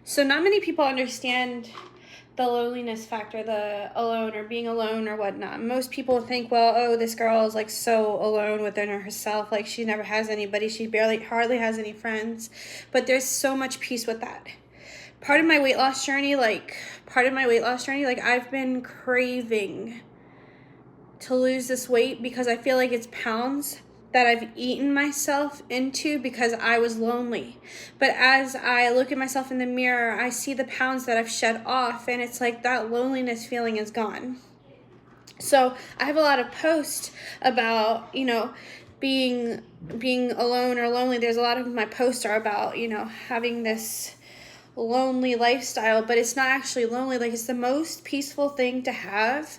So not many people understand the loneliness factor, the alone or being alone or whatnot. Most people think, well, oh, this girl is like so alone within herself, like she never has anybody, she hardly has any friends. But there's so much peace with that. Part of my weight loss journey, I've been craving to lose this weight because I feel like it's pounds that I've eaten myself into because I was lonely. But as I look at myself in the mirror, I see the pounds that I've shed off, and it's like that loneliness feeling is gone. So I have a lot of posts about, being alone or lonely. There's a lot of my posts are about, having this lonely lifestyle, but it's not actually lonely. Like, it's the most peaceful thing to have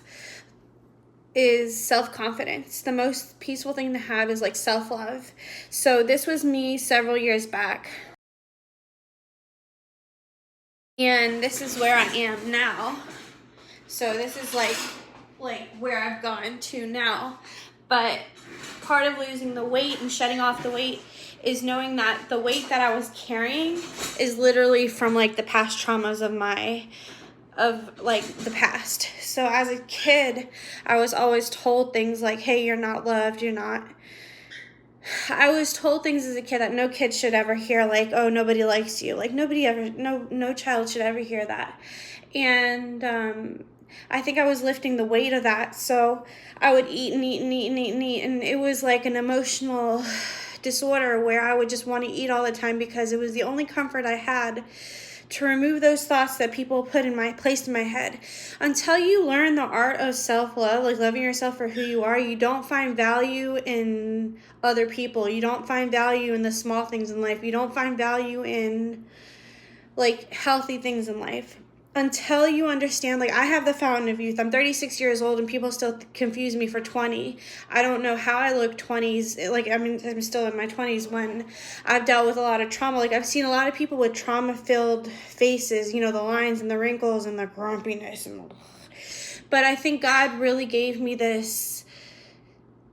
is self-confidence. The most peaceful thing to have is like self-love. So this was me several years back, and this is where I am now. So this is like where I've gone to now. But part of losing the weight and shedding off the weight is knowing that the weight that I was carrying is literally from like the past traumas of the past. So as a kid, I was always told things like, hey, you're not loved, I was told things as a kid that no kid should ever hear, like, oh, nobody likes you. Like, no child should ever hear that. And I think I was lifting the weight of that. So I would eat and eat and eat and eat and eat. And it was like an emotional disorder where I would just want to eat all the time because it was the only comfort I had to remove those thoughts that people placed in my head. Until you learn the art of self-love, like loving yourself for who you are, you don't find value in other people. You don't find value in the small things in life. You don't find value in like healthy things in life. Until you understand, like, I have the fountain of youth. I'm 36 years old and people still confuse me for 20. I don't know how I look 20s. Like, I mean, I'm still in my 20s when I've dealt with a lot of trauma. Like, I've seen a lot of people with trauma-filled faces, the lines and the wrinkles and the grumpiness. But I think God really gave me this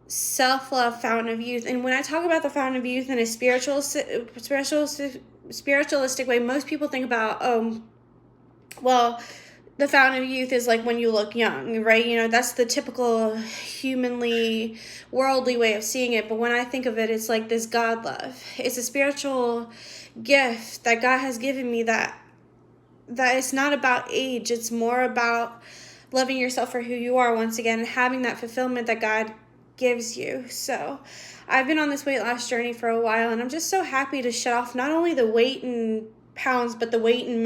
self-love fountain of youth. And when I talk about the fountain of youth in a spiritualistic way, most people think about, well, the fountain of youth is like when you look young, right? That's the typical humanly, worldly way of seeing it. But when I think of it, it's like this God love. It's a spiritual gift that God has given me that it's not about age. It's more about loving yourself for who you are once again and having that fulfillment that God gives you. So I've been on this weight loss journey for a while, and I'm just so happy to shed off not only the weight in pounds, but the weight in